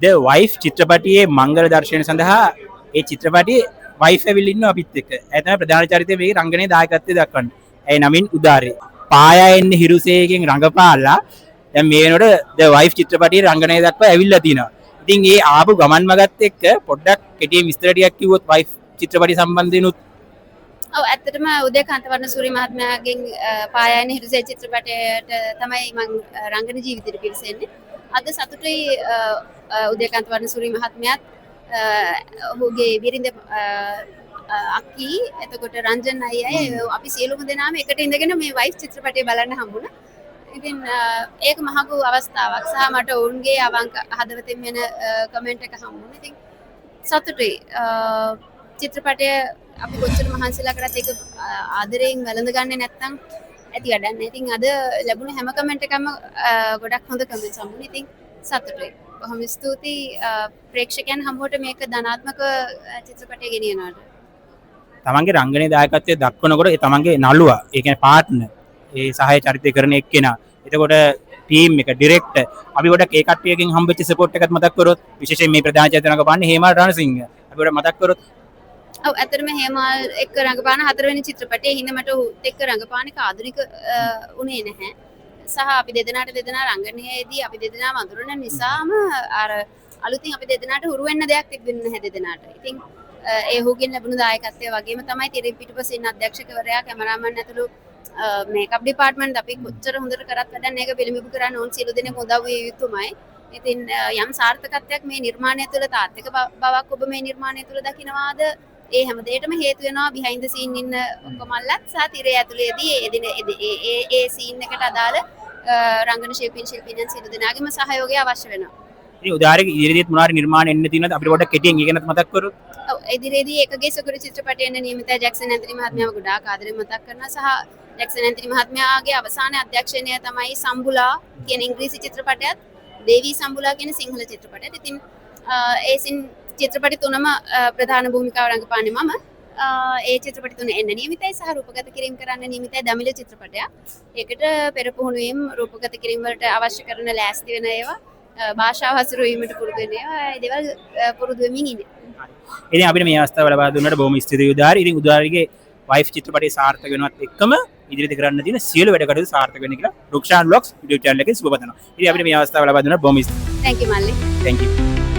ද wife චිත්‍රපටියේ මංගල දර්ශනය සඳහා ඒ චිත්‍රපටියේ වයිෆ් ඇවිල්ලා ඉන්නවා අපිත් එක්ක. ඒ තමයි ප්‍රධාන චරිතය මේ රංගනයේ දායකත්වය දක්වන්නේ. ඒ නමින් උදාරේ. පායා එන්නේ හිරුසේගෙන් රංගපාලා දැන් මේ වෙනකොට ද වයිෆ් චිත්‍රපටියේ රංගනය දක්වා ඇවිල්ලා තිනවා. ඉතින් ඒ ආපු ගමන් මගත් එක්ක පොඩ්ඩක් කෙටියෙන් විස්තර ටිකක් කිව්වොත් වයිෆ් චිත්‍රපටිය සම්බන්ධයෙන් ඔව් ඇත්තටම උදේකාන්ත වර්ණසූරි මහත්මයාගෙන් පායන හිරුසේ චිත්‍රපටයට තමයි මම රංගන ජීවිතේට පිවිසෙන්නේ. අද සතුටුයි උදේකාන්ත වර්ණසූරි මහත්මයාත් ඔහුගේ බිරිඳ අක්කි එතකොට රංජන් අයියයි අපි සියලුම දෙනාම එකට ඉඳගෙන මේ වයිෆ් චිත්‍රපටය බලන්න හම්බුණා. ඉතින් ඒක මහඟු අවස්ථාවක් සහ මට ඔවුන්ගේ අවංක හදවතින් වෙන කමෙන්ට් එක හම්බුණා. ඉතින් සතුටුයි. චිත්‍රපටය අපි කොච්චර මහන්සිලා කරත් ඒක ආදරයෙන් වැළඳ ගන්නේ නැත්නම් ඇති වැඩක් නැහැ. ඉතින් අද ලැබුණ හැම කමෙන්ට් එකක්ම ගොඩක් හොඳ කමෙන්ට්ස් හම්බුනේ. ඉතින් සතුටුයි. බොහොම ස්තුතියි ප්‍රේක්ෂකයන් හමුවට මේක ධනාත්මක චිත්‍රපටය ගෙනියනවාට. තමන්ගේ රංගනයේ දායකත්වය දක්වනකොට ඒ තමන්ගේ නළුවා, ඒ කියන්නේ පාර්ට්නර්, ඒ සහාය චරිතය කරන එක්කෙනා. එතකොට ටීම් එක, ඩිරෙක්ටර්, අපි ගොඩක් ඒ කට්ටියකින් හම්බෙච්ච සපෝට් එකත් මතක් කරොත්, විශේෂයෙන් මේ ප්‍රධාන චරිත රඟපාන්නේ හේමාල් රණසිංහ. අපි ගොඩක් මතක් කරොත් ඔව් ඇත්තටම හේමාල් එක්ක රඟපාන හතරවෙනි චිත්‍රපටයේ හිඳ මට එක්ක රඟපාන එක ආධුනික උනේ නැහැ. සහ අපි දෙදෙනාට දෙදෙනා රංගනයේදී අපි දෙදෙනා වඳුරන නිසාම අර අලුතින් අපි දෙදෙනාට හුරු වෙන්න දෙයක් තිබෙන්නේ නැහැ දෙදෙනාට. ඉතින් ඒ ඔහුගෙන් ලැබුණු දායකත්වය වගේම තමයි තිරින් පිටුපසින් අධ්‍යක්ෂකවරයා, කැමරාමන් ඇතුළු මේකප් ඩිපාර්ට්මන්ට් අපි කොච්චර හොඳට කරත් වැඩක් නැහැ. ඒක පිළිඹු කරන්න ඕන සියලු දෙනෙක් උදව් විය යුතුමයි. ඉතින් යම් සාර්ථකත්වයක් මේ නිර්මාණය තුළ තාත්වික බවක් ඔබ මේ නිර්මාණය තුළ දකින්නවාද? ඒ හැම දෙයකටම හේතු වෙනවා බිහයින්ඩ් ද සීන් ඉන්න ඔක්කොමල්ලත් සහ තිරය ඇතුළේදී ඒ සීන් එකට අදාළ රංගන ශිල්පීන් සියලු දෙනාගේම සහයෝගය අවශ්‍ය වෙනවා. ඉතින් උදාහරණයක් ඉදිරියේදීත් මොනවාරි නිර්මාණ එන්න තියෙනවද අපිට පොඩ්ඩක් කෙටියෙන් ඒක ගැනත් මතක් කරොත්. ඔව් ඉදිරියේදී එකගේ සුකුරු චිත්‍රපටය එන්න නියමිතයි. ජැක්සන් ඇන්තනි මහත්මයාව ගොඩාක් ආදරෙන් මතක් කරනවා සහ ජැක්සන් ඇන්තනි මහත්මයාගේ අවසාන අධ්‍යක්ෂණය තමයි සම්බුලා කියන ඉංග්‍රීසි චිත්‍රපටයත්, දේවී සම්බුලා කියන සිංහල චිත්‍රපටයත්. ඉතින් ඒ චිත්‍රපටි තුනම ප්‍රධාන භූමිකාව රඟපාන්නේ මම. ඒ චිත්‍රපටි තුන එන්න නියමිතයි සහ රූපගත කිරීම කරන්න නියමිතයි. දමිළ චිත්‍රපටයක්. ඒකට පෙර පුහුණුවීම් රූපගත කිරීම වලට අවශ්‍ය කරන ලෑස්ති වෙන ඒවා, භාෂාව හසුරුවීමට පුරුදු වෙන ඒවා, ඒ දේවල් පුරුදු වෙමින් ඉන්නේ. ඉතින් අපිට මේ අවස්ථාව ලබා දුන්නාට බොහොම ස්තුතියි උදාරි. ඉතින් උදාරිගේ වයිෆ් චිත්‍රපටයේ සාර්ථක වෙනවත් එක්කම ඉදිරියට කරන්න තියෙන සියලු වැඩ කටයුතු සාර්ථක වෙන්න කියලා රුක්ෂාන් බ්ලොග්ස් YouTube channel එකෙන් සුබ පතනවා. ඉතින් අපිට මේ අවස්ථාව ලබා දුන්නාට බොහොම ස්තුතියි. Thank you මල්ලි. Thank you.